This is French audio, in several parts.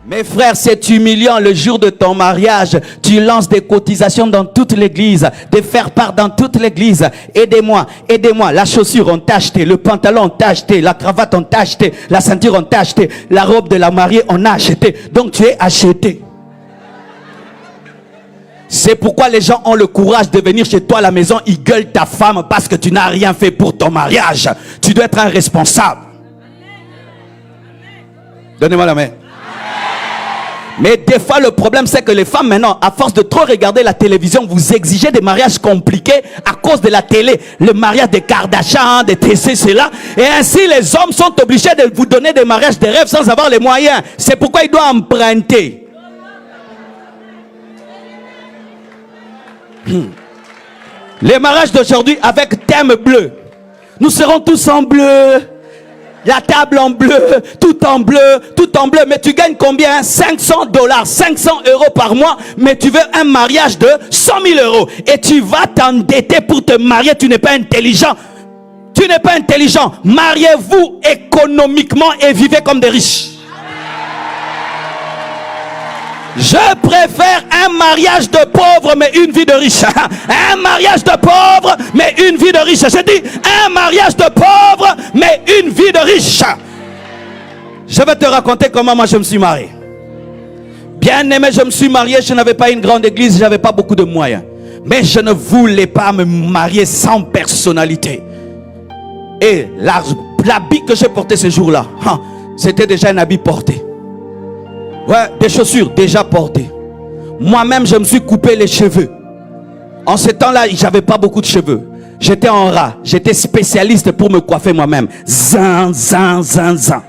Mes frères, c'est humiliant le jour de ton mariage. Tu lances des cotisations dans toute l'église, des faire-part dans toute l'église. Aidez-moi, aidez-moi. La chaussure, on t'a acheté. Le pantalon, on t'a acheté. La cravate, on t'a acheté. La ceinture, on t'a acheté. La robe de la mariée, on a acheté. Donc tu es acheté. C'est pourquoi les gens ont le courage de venir chez toi à la maison. Ils gueulent ta femme parce que tu n'as rien fait pour ton mariage. Tu dois être un responsable. Donnez-moi la main. Mais des fois, le problème, c'est que les femmes, maintenant, à force de trop regarder la télévision, vous exigez des mariages compliqués à cause de la télé. Le mariage des Kardashians, des TC, c'est là. Et ainsi, les hommes sont obligés de vous donner des mariages de rêve sans avoir les moyens. C'est pourquoi ils doivent emprunter. Les mariages d'aujourd'hui avec thème bleu. Nous serons tous en bleu. La table en bleu, tout en bleu, tout en bleu. Mais tu gagnes combien? 500 $, 500 € par mois. Mais tu veux un mariage de 100 000 €. Et tu vas t'endetter pour te marier. Tu n'es pas intelligent. Tu n'es pas intelligent. Mariez-vous économiquement et vivez comme des riches. Je préfère un mariage de pauvre mais une vie de riche. Un mariage de pauvre mais une vie de riche. Je dis un mariage de pauvre mais une vie de riche. Je vais te raconter comment moi je me suis marié. Bien aimé, je me suis marié. Je n'avais pas une grande église, je n'avais pas beaucoup de moyens. Mais je ne voulais pas me marier sans personnalité. Et l'habit que j'ai porté ce jour-là, c'était déjà un habit porté. Ouais, des chaussures déjà portées. Moi-même, je me suis coupé les cheveux. En ce temps-là, j'avais pas beaucoup de cheveux. J'étais en ras. J'étais spécialiste pour me coiffer moi-même. Zin, zin, zin, zin.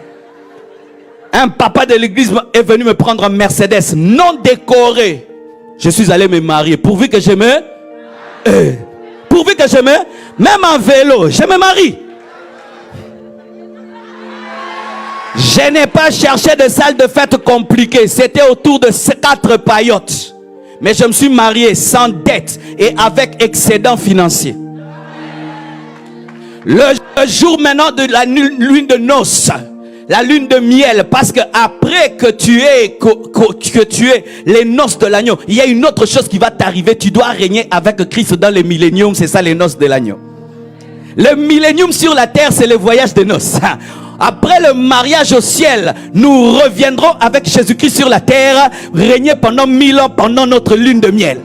Un papa de l'église est venu me prendre un Mercedes non décoré. Je suis allé me marier. Pourvu que je me... pourvu que je me... Même en vélo, je me marie. Je n'ai pas cherché de salle de fête compliquée. C'était autour de 4 paillotes. Mais je me suis marié sans dette et avec excédent financier. Le jour maintenant de la lune de noces, la lune de miel, parce que après que tu aies les noces de l'agneau, il y a une autre chose qui va t'arriver. Tu dois régner avec Christ dans le millénium. C'est ça les noces de l'agneau. Le millénium sur la terre, c'est le voyage de noces. Après le mariage au ciel, nous reviendrons avec Jésus-Christ sur la terre, régner pendant 1000 ans, pendant notre lune de miel.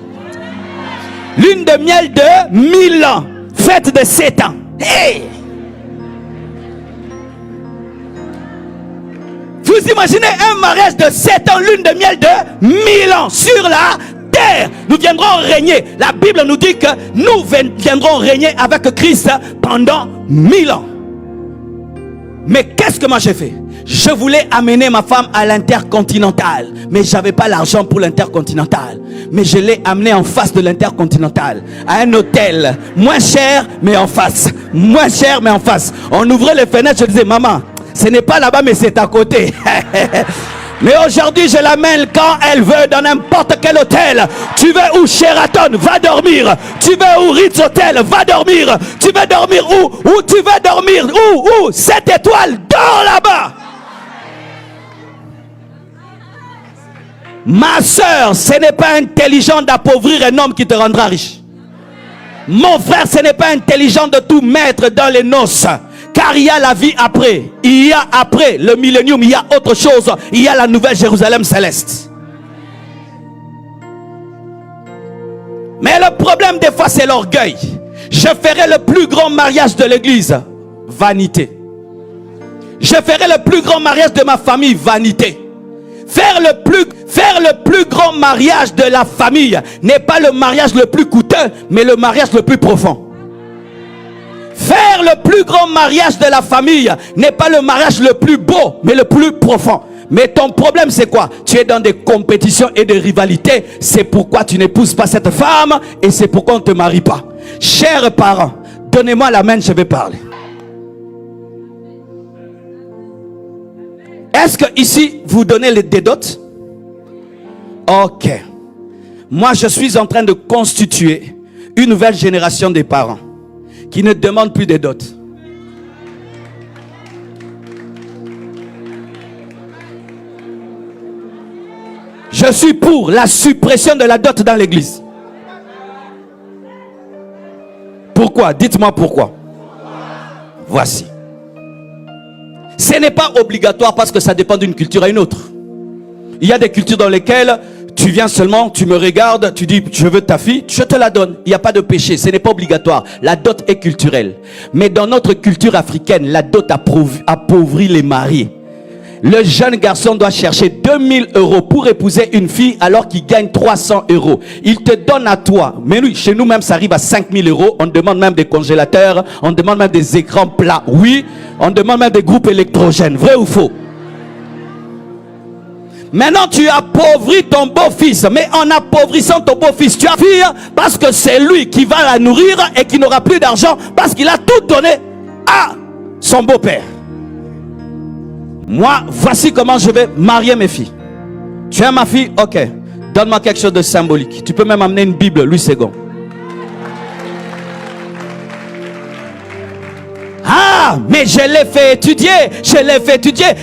Lune de miel de 1000 ans, fête de 7 ans. Hey! Vous imaginez un mariage de 7 ans, lune de miel de 1000 ans sur la terre. Nous viendrons régner. La Bible nous dit que nous viendrons régner avec Christ pendant 1000 ans. Mais qu'est-ce que moi j'ai fait? Je voulais amener ma femme à l'intercontinental, mais je n'avais pas l'argent pour l'intercontinental. Mais je l'ai amenée en face de l'intercontinental, à un hôtel moins cher mais en face. Moins cher mais en face. On ouvrait les fenêtres, je disais maman, ce n'est pas là-bas mais c'est à côté. Mais aujourd'hui, je l'amène quand elle veut dans n'importe quel hôtel. Tu veux où? Sheraton, va dormir. Tu veux où? Ritz Hotel, va dormir. Tu veux dormir où? Où tu veux dormir? Où? 7 étoiles, dors là-bas. Ma soeur, ce n'est pas intelligent d'appauvrir un homme qui te rendra riche. Mon frère, ce n'est pas intelligent de tout mettre dans les noces. Car il y a la vie après. Il y a après le millénium, il y a autre chose. Il y a la nouvelle Jérusalem céleste. Mais le problème des fois c'est l'orgueil. Je ferai le plus grand mariage de l'église. Vanité. Je ferai le plus grand mariage de ma famille. Vanité. Faire le plus grand mariage de la famille n'est pas le mariage le plus coûteux, mais le mariage le plus profond. Faire le plus grand mariage de la famille n'est pas le mariage le plus beau, mais le plus profond. Mais ton problème c'est quoi? Tu es dans des compétitions et des rivalités. C'est pourquoi tu n'épouses pas cette femme et c'est pourquoi on ne te marie pas. Chers parents, donnez-moi la main, je vais parler. Est-ce que ici vous donnez des dots? Ok. Moi je suis en train de constituer une nouvelle génération des parents qui ne demandent plus des dots. Je suis pour la suppression de la dot dans l'église. Pourquoi? Dites-moi pourquoi. Voici. Ce n'est pas obligatoire parce que ça dépend d'une culture à une autre. Il y a des cultures dans lesquelles tu viens seulement, tu me regardes, tu dis je veux ta fille, je te la donne. Il n'y a pas de péché, ce n'est pas obligatoire. La dot est culturelle. Mais dans notre culture africaine, la dot appauvrit les mariés. Le jeune garçon doit chercher 2000 € pour épouser une fille alors qu'il gagne 300 €. Il te donne à toi. Mais oui, chez nous même ça arrive à 5000 €. On demande même des congélateurs, on demande même des écrans plats. Oui, on demande même des groupes électrogènes. Vrai ou faux? Maintenant tu appauvris ton beau-fils. Mais en appauvrissant ton beau-fils, tu as fille parce que c'est lui qui va la nourrir et qui n'aura plus d'argent parce qu'il a tout donné à son beau-père. Moi, voici comment je vais marier mes filles. Tu es ma fille? Ok. Donne-moi quelque chose de symbolique. Tu peux même amener une Bible, Louis II. Ah, mais je l'ai fait étudier,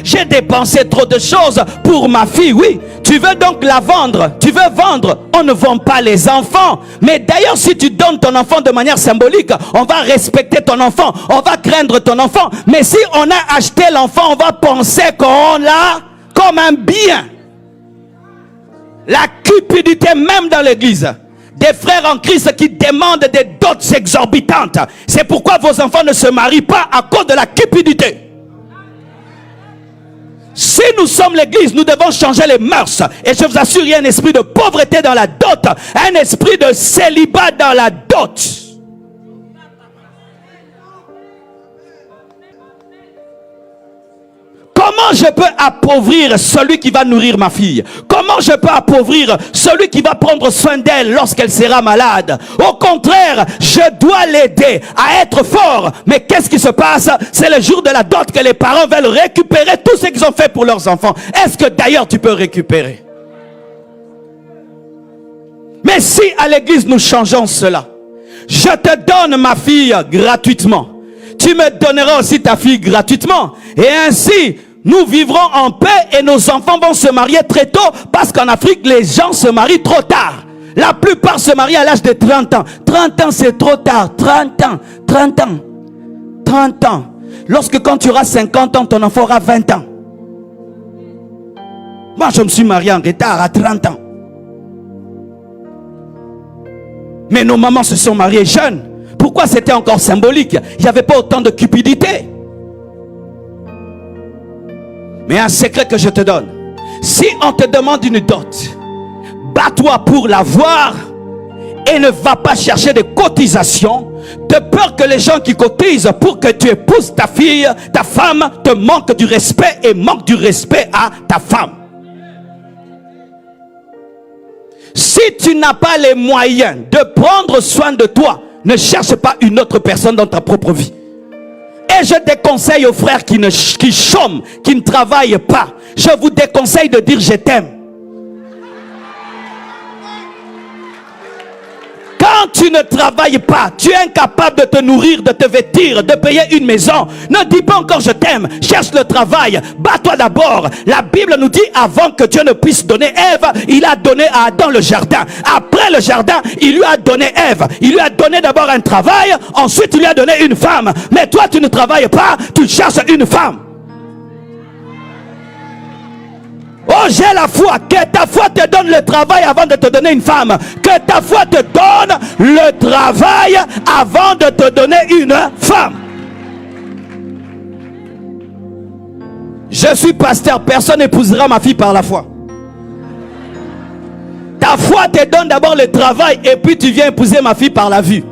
j'ai dépensé trop de choses pour ma fille, oui. Tu veux donc la vendre, tu veux vendre, on ne vend pas les enfants. Mais d'ailleurs, si tu donnes ton enfant de manière symbolique, on va respecter ton enfant, on va craindre ton enfant. Mais si on a acheté l'enfant, on va penser qu'on l'a comme un bien. La cupidité même dans l'église. Des frères en Christ qui demandent des dots exorbitantes. C'est pourquoi vos enfants ne se marient pas à cause de la cupidité. Si nous sommes l'église, nous devons changer les mœurs. Et je vous assure, il y a un esprit de pauvreté dans la dot. Un esprit de célibat dans la dot. Comment je peux appauvrir celui qui va nourrir ma fille? Comment je peux appauvrir celui qui va prendre soin d'elle lorsqu'elle sera malade? Au contraire, je dois l'aider à être fort. Mais qu'est-ce qui se passe? C'est le jour de la dot que les parents veulent récupérer tout ce qu'ils ont fait pour leurs enfants. Est-ce que d'ailleurs tu peux récupérer? Mais si à l'église nous changeons cela, je te donne ma fille gratuitement, tu me donneras aussi ta fille gratuitement, et ainsi nous vivrons en paix et nos enfants vont se marier très tôt, parce qu'en Afrique les gens se marient trop tard. La plupart se marient à l'âge de 30 ans. 30 ans c'est trop tard. 30 ans. Lorsque quand tu auras 50 ans, ton enfant aura 20 ans. Moi je me suis marié en retard à 30 ans. Mais nos mamans se sont mariées jeunes. Pourquoi c'était encore symbolique? Il n'y avait pas autant de cupidité. Mais un secret que je te donne. Si on te demande une dot, bats-toi pour l'avoir et ne va pas chercher des cotisations de peur que les gens qui cotisent pour que tu épouses ta fille, ta femme, te manquent du respect et manquent du respect à ta femme. Si tu n'as pas les moyens de prendre soin de toi, ne cherche pas une autre personne dans ta propre vie. Et je déconseille aux frères qui chôment, qui ne travaillent pas. Je vous déconseille de dire je t'aime. Quand tu ne travailles pas, tu es incapable de te nourrir, de te vêtir, de payer une maison. Ne dis pas encore je t'aime. Cherche le travail. Bats-toi d'abord. La Bible nous dit avant que Dieu ne puisse donner Ève, il a donné à Adam le jardin. Après le jardin, il lui a donné Ève. Il lui a donné d'abord un travail. Ensuite, il lui a donné une femme. Mais toi, tu ne travailles pas. Tu cherches une femme. Oh, j'ai la foi. Que ta foi te donne le travail avant de te donner une femme. Que ta foi te donne le travail avant de te donner une femme. Je suis pasteur. Personne n'épousera ma fille par la foi. Ta foi te donne d'abord le travail et puis tu viens épouser ma fille par la vue.